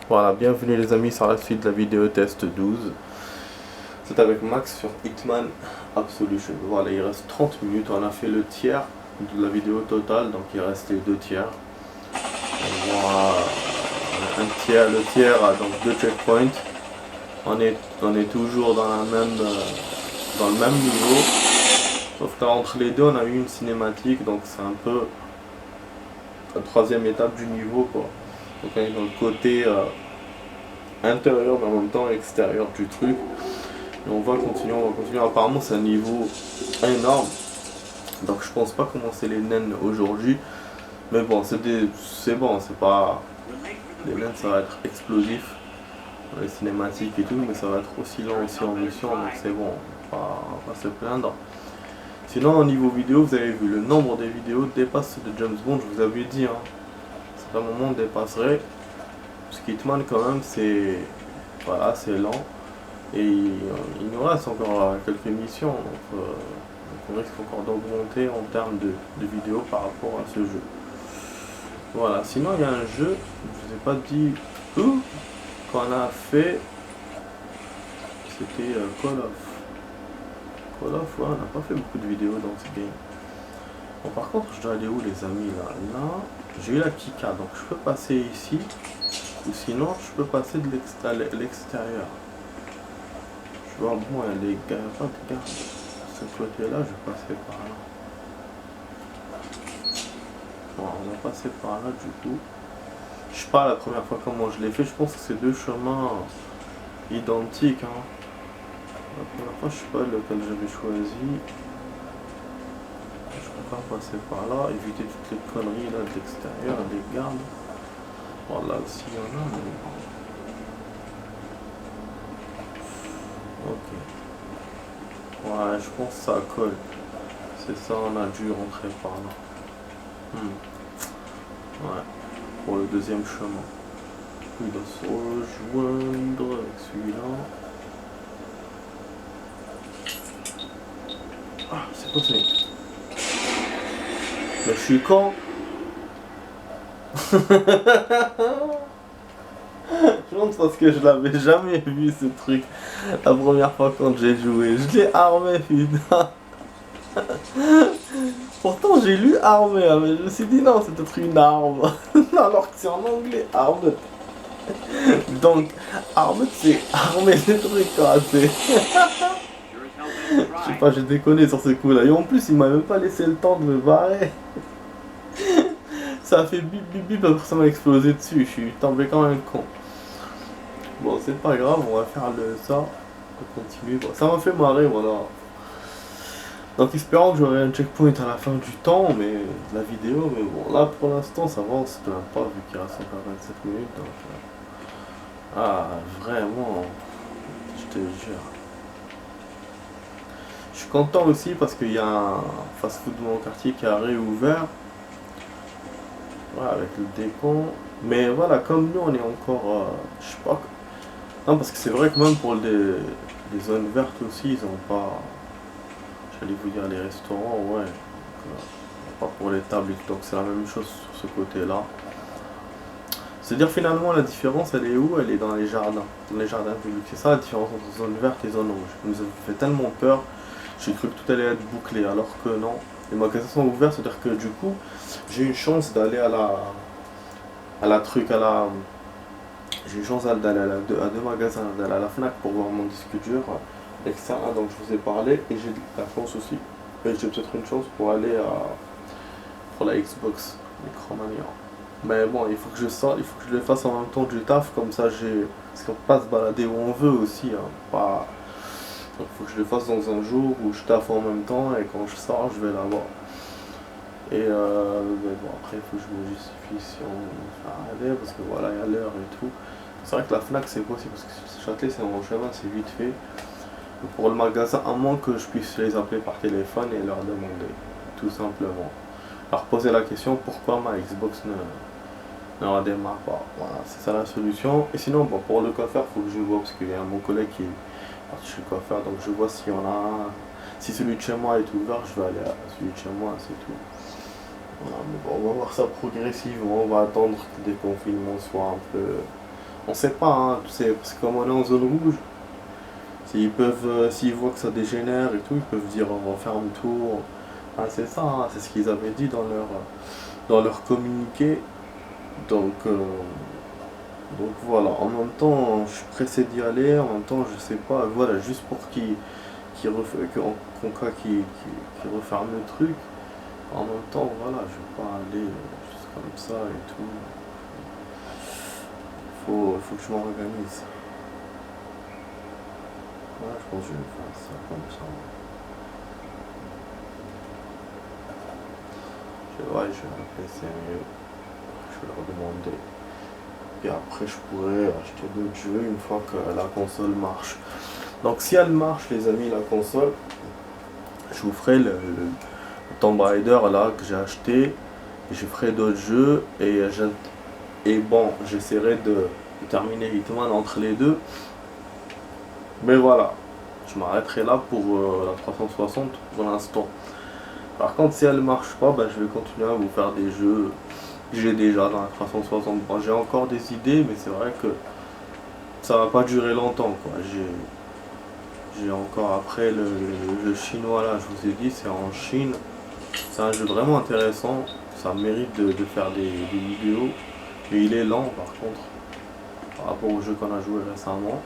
Voilà, bienvenue les amis sur la suite de la vidéo test 12. C'est avec Max sur Hitman Absolution. Voilà, il reste 30 minutes, on a fait le tiers de la vidéo totale, donc il reste les deux tiers. On voit un tiers, le tiers a donc deux checkpoints. On est toujours dans dans le même niveau. Sauf que entre les deux, on a eu une cinématique, donc c'est un peu la troisième étape du niveau, quoi. Donc on est dans le côté intérieur mais en même temps extérieur du truc. Et on va continuer. Apparemment c'est un niveau énorme. Donc je pense pas commencer les naines aujourd'hui. Mais bon, c'est bon, c'est pas. Les naines ça va être explosif. Les cinématiques et tout, mais ça va être aussi long aussi en mission, donc c'est bon, on va pas se plaindre. Sinon au niveau vidéo, vous avez vu, le nombre des vidéos dépasse ceux de James Bond, je vous avais dit, hein. C'est un moment on dépasserait. Parce qu'Hitman quand même c'est. Voilà, c'est lent. Et il nous reste encore quelques missions, donc on risque encore d'augmenter en termes de vidéos par rapport à ce jeu. Voilà, sinon il y a un jeu, je vous ai pas dit où, qu'on a fait, c'était Call of. Call of, ouais, on n'a pas fait beaucoup de vidéos dans ce game. Bon, par contre, je dois aller où les amis là? Là, j'ai eu la keycard, donc je peux passer ici, ou sinon je peux passer de l'extérieur. Je vois, bon, il y a pas de garde. Ce côté-là, je vais passer par là. Bon, on va passer par là du coup. Je sais pas la première fois comment je l'ai fait, je pense que c'est deux chemins identiques. Hein. La première fois, je sais pas lequel j'avais choisi. Je préfère passer par là, éviter toutes les conneries là de l'extérieur, les gardes. Bon, là aussi il y en a, mais. Ok. Ouais, je pense que ça colle. C'est ça, on a dû rentrer par là. Ouais, pour le deuxième chemin. Il doit se rejoindre avec celui-là. Ah, c'est possible. Mais je suis con. Je montre parce que je l'avais jamais vu ce truc la première fois quand j'ai joué. Je l'ai armé, putain. Pourtant j'ai lu armé, hein, mais je me suis dit non, c'est peut-être une arme. Alors que c'est en anglais, armed. Donc, armed c'est armé des trucs quoi. Je sais pas, j'ai déconné sur ce coup là. Et en plus, il m'a même pas laissé le temps de me barrer. Ça a fait bip bip bip, après ça m'a explosé dessus. Je suis tombé quand même con. Bon, c'est pas grave, on va faire ça. On continue. Bon, ça m'a fait marrer, voilà. Donc, espérons que j'aurai un checkpoint à la fin du temps, mais de la vidéo. Mais bon, là pour l'instant, ça va, on se plaint pas vu qu'il reste encore 27 minutes. Donc, ah, vraiment, je te jure. Je suis content aussi parce qu'il y a un fast-food de mon quartier qui a réouvert. Voilà, avec le décompte. Mais voilà, comme nous on est encore. Je sais pas. Non, parce que c'est vrai que même pour les zones vertes aussi, ils ont pas. J'allais vous dire les restaurants, ouais. Pas pour les tables, donc c'est la même chose sur ce côté-là. C'est-à-dire finalement la différence elle est où? Elle est dans les jardins. Dans les jardins publics. C'est ça la différence entre zone verte et zone rouge. Ça nous a fait tellement peur. J'ai cru que tout allait être bouclé, alors que non. Les magasins sont ouverts, c'est-à-dire que du coup, j'ai une chance d'aller à la truc, à la. J'ai une chance d'aller à deux magasins, d'aller à la Fnac pour voir mon disque dur externe, donc je vous ai parlé, et j'ai la chance aussi. Et j'ai peut-être une chance pour aller pour la Xbox Micromania. Mais bon, il faut que je sorte, il faut que je le fasse en même temps du taf, comme ça j'ai. Parce qu'on peut pas se balader où on veut aussi, hein, pas. Donc il faut que je le fasse dans un jour où je taffe en même temps et quand je sors, je vais l'avoir. Et mais bon, après il faut que je me justifie si on fait arrêter parce que voilà, il y a l'heure et tout. C'est vrai que la Fnac c'est possible parce que Châtelet c'est mon chemin, c'est vite fait. Et pour le magasin, à moins que je puisse les appeler par téléphone et leur demander, tout simplement. Alors poser la question pourquoi ma Xbox ne redémarre pas. Voilà, c'est ça la solution. Et sinon, bon, pour le coiffeur, il faut que je vois parce qu'il y a mon collègue qui est parti chez le coiffeur, donc je vois si on a. Si celui de chez moi est ouvert, je vais aller à celui de chez moi, c'est tout. Voilà, mais bon, on va voir ça progressivement, on va attendre que le déconfinement soit un peu On sait pas, hein, tu sais, parce que comme on est en zone rouge, s'ils voient que ça dégénère et tout, ils peuvent dire on ferme tout. Ah, c'est ça, hein, c'est ce qu'ils avaient dit dans leur communiqué. Donc, euh, donc voilà, en même temps, je suis pressé d'y aller, en même temps, je sais pas, voilà, juste pour qu'en cas qu'ils referment le truc, en même temps, voilà, je vais pas aller juste comme ça et tout. Faut que je m'organise. Ouais, je pense que je vais faire ça comme ça. Ouais, je vais appeler sérieux, je vais leur demander. Et après, je pourrais acheter d'autres jeux une fois que la console marche. Donc, si elle marche, les amis, la console, je vous ferai le Tomb Raider là que j'ai acheté. Je ferai d'autres jeux et bon, j'essaierai de terminer Hitman entre les deux. Mais voilà, je m'arrêterai là pour la 360 pour l'instant. Par contre, si elle marche pas, bah, je vais continuer à vous faire des jeux que j'ai déjà dans la 360. Bon, j'ai encore des idées, mais c'est vrai que ça va pas durer longtemps, quoi. J'ai encore après le jeu chinois là, je vous ai dit, c'est en Chine. C'est un jeu vraiment intéressant. Ça mérite de faire des vidéos. Mais il est lent par contre, par rapport au jeu qu'on a joué récemment.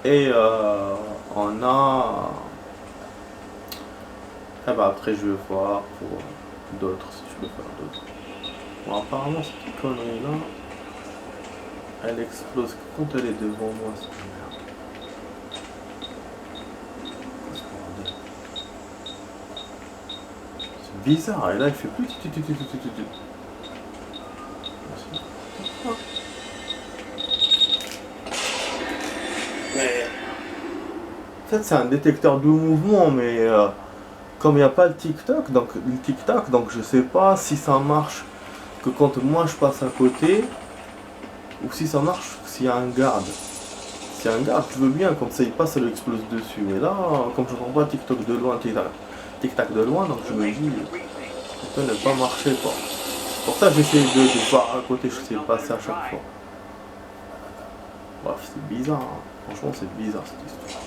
Et on a. Et bah après je vais voir pour d'autres si je peux faire d'autres. Bon, apparemment cette connerie là, elle explose quand elle est devant moi cette merde. C'est bizarre, et là il fait plus. Mais en fait c'est un détecteur de mouvement, mais comme il n'y a pas le tic-tac, donc je sais pas si ça marche que quand moi je passe à côté, ou si ça marche s'il y a un garde. S'il y a un garde, je veux bien, comme ça il passe, ça lui explose dessus. Mais là, comme je n'entends pas tic-tac de loin, tic-tac de loin, donc je me dis, ça ne pas marcher quoi. Pour ça j'essaie de voir à côté, je sais passer à chaque fois. Bref, c'est bizarre, hein. Franchement c'est bizarre cette histoire.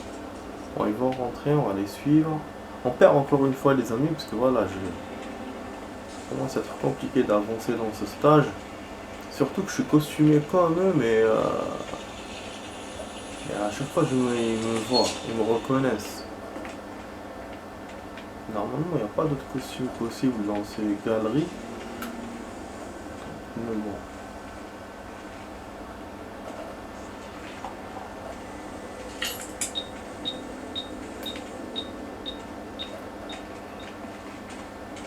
Bon, ils vont rentrer, on va les suivre. On perd encore une fois les amis, parce que voilà, je commence à être compliqué d'avancer dans ce stage. Surtout que je suis costumé comme eux, mais à chaque fois ils me voient, ils me reconnaissent. Normalement, il n'y a pas d'autres costumes possibles dans ces galeries. Mais bon.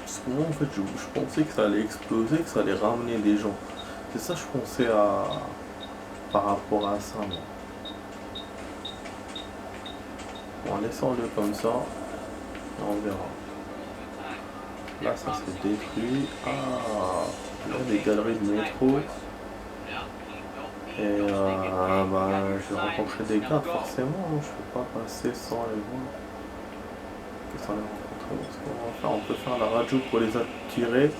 Parce que moi, en fait, je pensais que ça allait exploser, que ça allait ramener des gens. C'est ça que je pensais par rapport à ça, moi. Bon, laissons-le comme ça. Et on verra. Là, ça s'est détruit. Ah, là, des galeries de métro. Et bah, je vais rencontrer des gars, forcément. Je peux pas passer sans les voir. Sans les rencontrer. Ce qu'on va faire, on peut faire la radio pour les attirer.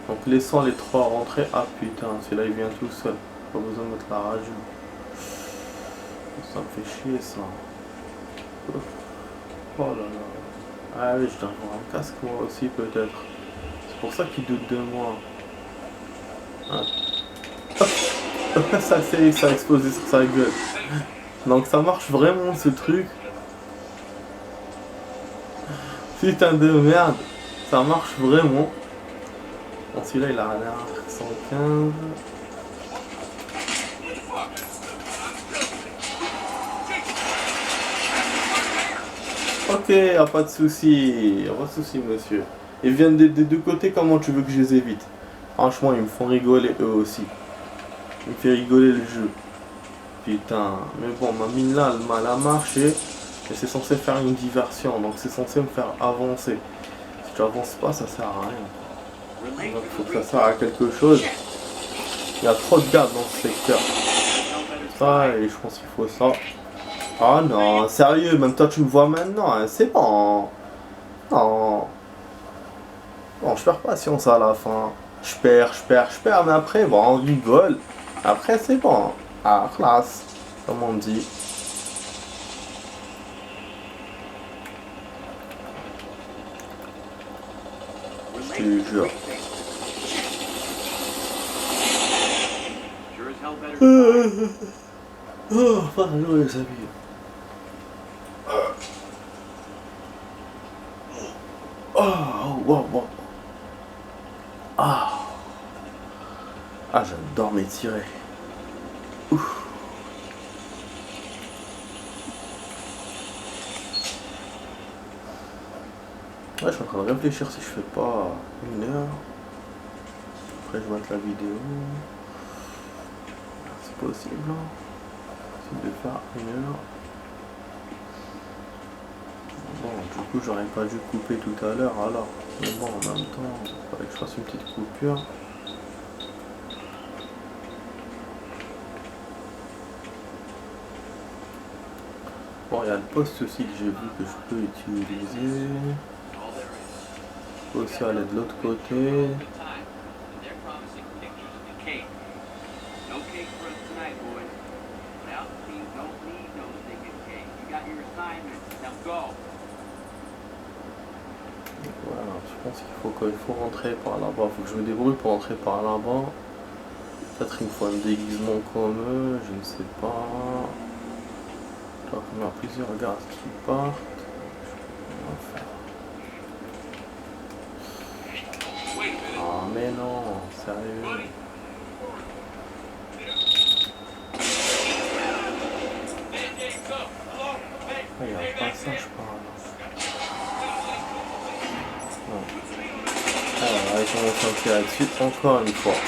Donc, laissant les trois rentrer. Ah putain, celui-là il vient tout seul. Pas besoin de mettre la radio. Ça me fait chier ça. Oh là là. Ah oui, je dois avoir un casque moi aussi peut-être. C'est pour ça qu'il doute de moi. Ah. Ça a explosé sur sa gueule. Donc ça marche vraiment ce truc. Putain de merde. Ça marche vraiment. Bon, celui-là il a un arc 115. Ok, y'a pas de souci, y'a pas de souci monsieur. Ils viennent des deux côtés, comment tu veux que je les évite? Franchement, ils me font rigoler eux aussi. Ils me font rigoler le jeu. Putain, mais bon, ma mine là, elle a marché. Et c'est censé faire une diversion, donc c'est censé me faire avancer. Si tu avances pas, ça sert à rien. Donc il faut que ça sert à quelque chose. Il y a trop de gars dans ce secteur. Ça, et je pense qu'il faut ça. Ah non, sérieux, même toi tu me vois maintenant, hein, c'est bon. Non. Bon, je perds patience à la fin. Je perds, mais après, bon, on rigole. Après, c'est bon. Ah, classe, comme on dit. Je te jure. Oh, pardon les amis. Oh, wow, wow. Ah, ah j'adore m'étirer. Ouf. Ouais, je suis en train de réfléchir si je fais pas 1 heure. Après, je mate la vidéo. C'est possible, hein. C'est de faire 1 heure. Bon, du coup, j'aurais pas dû couper tout à l'heure alors. Mais bon, en même temps, il faudrait que je fasse une petite coupure. Bon, il y a le poste aussi que j'ai vu que je peux utiliser. Je peux aussi aller de l'autre côté. Voilà, je pense qu'il faut rentrer par là-bas. Il faut que je me débrouille pour rentrer par là-bas. Peut-être il me faut un déguisement comme eux, je ne sais pas. Je dois faire plusieurs gardes qui partent. Ah mais non, sérieux. Ah, il y a un passage par là. Non. Alors, ils ont senti là-dessus encore une fois.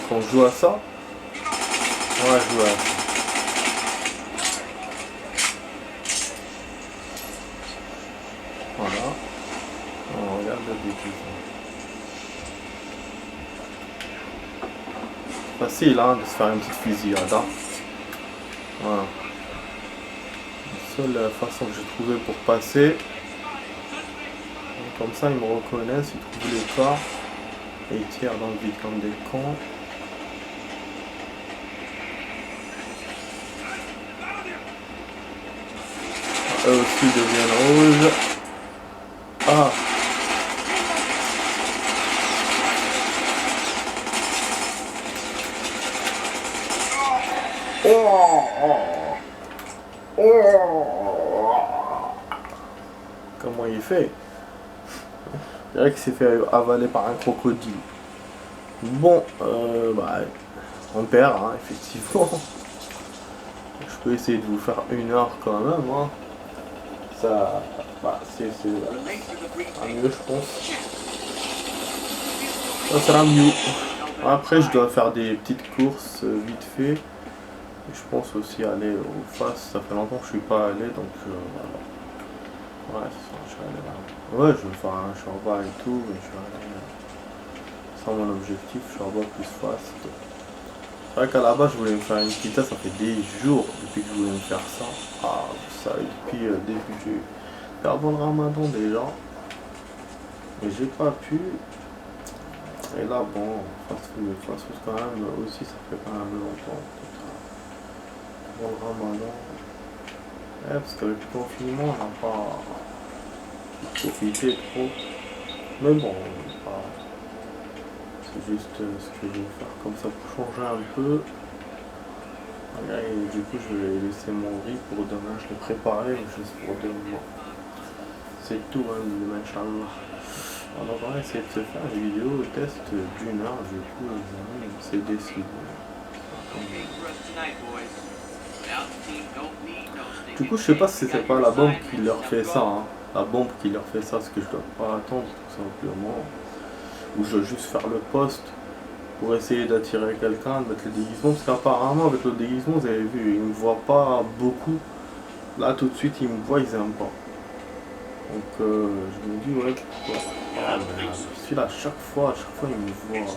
Quand je joue à ça, ouais, je joue à ça. Voilà. On regarde le début. Facile hein, de se faire une petite fusillade. Hein. Voilà. La seule façon que j'ai trouvé pour passer. Comme ça ils me reconnaissent, ils trouvent les corps. Et ils tirent dans le vide comme des cons. Eux aussi deviennent rouges. Ah! Comment il fait? Je dirais qu'il s'est fait avaler par un crocodile. Bon, bah, on perd, hein, effectivement. Je peux essayer de vous faire 1 heure quand même, hein. Ça, bah, c'est mieux, je pense. Ça sera mieux. Après, je dois faire des petites courses vite fait. Et je pense aussi aller aux faces. Ça fait longtemps que je suis pas allé, donc voilà. Ouais, je vais aller là. Ouais, je vais faire un Shorba et tout, mais je vais aller. C'est mon objectif, Shorba plus fast. C'est vrai qu'à la base, je voulais me faire une pita, ça fait des jours depuis que je voulais me faire ça. Ah, ça, depuis le début, avant le ramadan déjà. Mais j'ai pas pu. Et là, bon, fast food quand même, aussi, ça fait quand même longtemps. Avant le ramadan. Ouais, parce qu'avec le confinement, on n'a pas profité trop. Mais bon, c'est juste ce que je vais faire comme ça pour changer un peu. Et du coup, je vais laisser mon riz pour demain. Je l'ai préparé juste pour demain. C'est tout, hein, demain, Inch'Allah. Alors, on va essayer de se faire une vidéo test d'1 heure. Du coup, c'est décidé. Du coup, je sais pas si c'était pas la bombe qui leur fait ça. Hein. La bombe qui leur fait ça, parce que je dois pas attendre tout simplement. Ou je dois juste faire le poste pour essayer d'attirer quelqu'un, de mettre le déguisement. Parce qu'apparemment, avec le déguisement, vous avez vu, ils me voient pas beaucoup. Là, tout de suite, ils me voient, ils aiment pas. Donc, je me dis, ouais, pourquoi. Ah, mais celui-là, à chaque fois, il me voit.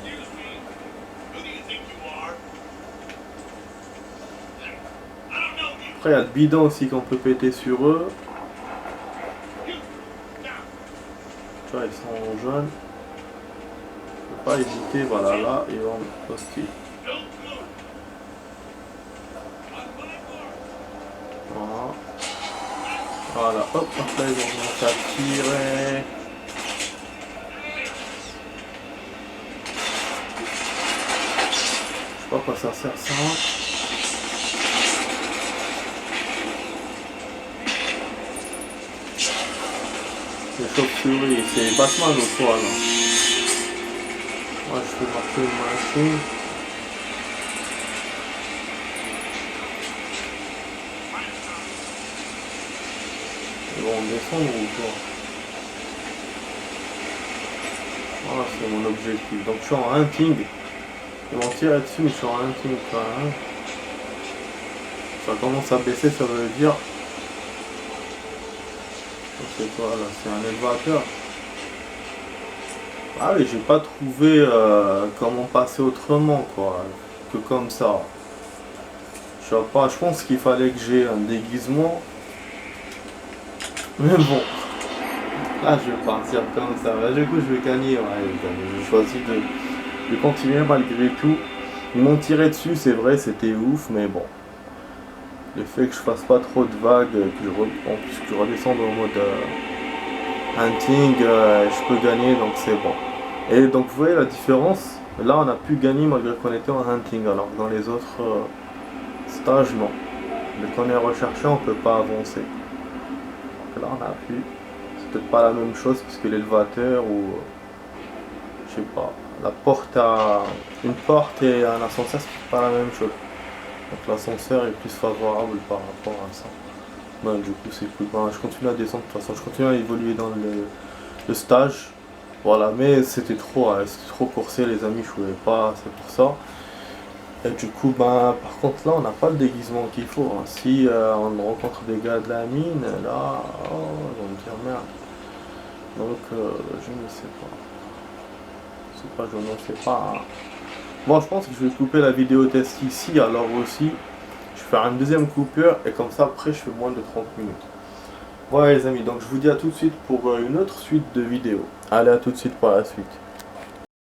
Après, il y a le bidon aussi qu'on peut péter sur eux. Tu vois, ils sont jaunes. Faut pas hésiter, voilà, là, ils vont me poster. Voilà. Voilà, hop, là, ils vont commencer à tirer. Je sais pas à quoi ça sert ça. Les chauves-souris, c'est Batman ou quoi là? Moi je fais marcher une machine. Ils vont descendre ou quoi? Voilà, c'est mon objectif. Donc je suis en hunting. Ils vont tirer dessus, mais je suis en hunting quand même. Ça commence à baisser, ça veut dire. C'est quoi là? C'est un élévateur. Ah oui, j'ai pas trouvé comment passer autrement quoi que comme ça. Je sais pas, je pense qu'il fallait que j'ai un déguisement. Mais bon, là je vais partir comme ça. Là, du coup je vais gagner. Ouais, j'ai choisi de continuer malgré tout. Ils m'ont tiré dessus, c'est vrai, c'était ouf, mais bon. Le fait que je fasse pas trop de vagues, que je redescende en mode hunting, je peux gagner, donc c'est bon. Et donc vous voyez la différence, là on a pu gagner malgré qu'on était en hunting, alors que dans les autres stages non. Dès qu'on est recherché on peut pas avancer. Donc là on a pu, c'est peut-être pas la même chose parce que l'élévateur ou je sais pas, la porte à une porte et un ascenseur c'est pas la même chose. Donc l'ascenseur est plus favorable par rapport à ça. Ouais, du coup c'est cool. Ben, je continue à descendre de toute façon, je continue à évoluer dans le stage. Voilà, mais c'était trop coursé les amis, je pouvais pas, c'est pour ça. Et du coup, ben, par contre là on n'a pas le déguisement qu'il faut. Hein. Si on rencontre des gars de la mine, là, oh, ils vont me dire merde. Donc je ne sais pas. Je ne sais pas. Hein. Bon, je pense que je vais couper la vidéo test ici, alors aussi. Je vais faire une deuxième coupure et comme ça après je fais moins de 30 minutes. Voilà les amis, donc je vous dis à tout de suite pour une autre suite de vidéos. Allez, à tout de suite pour la suite.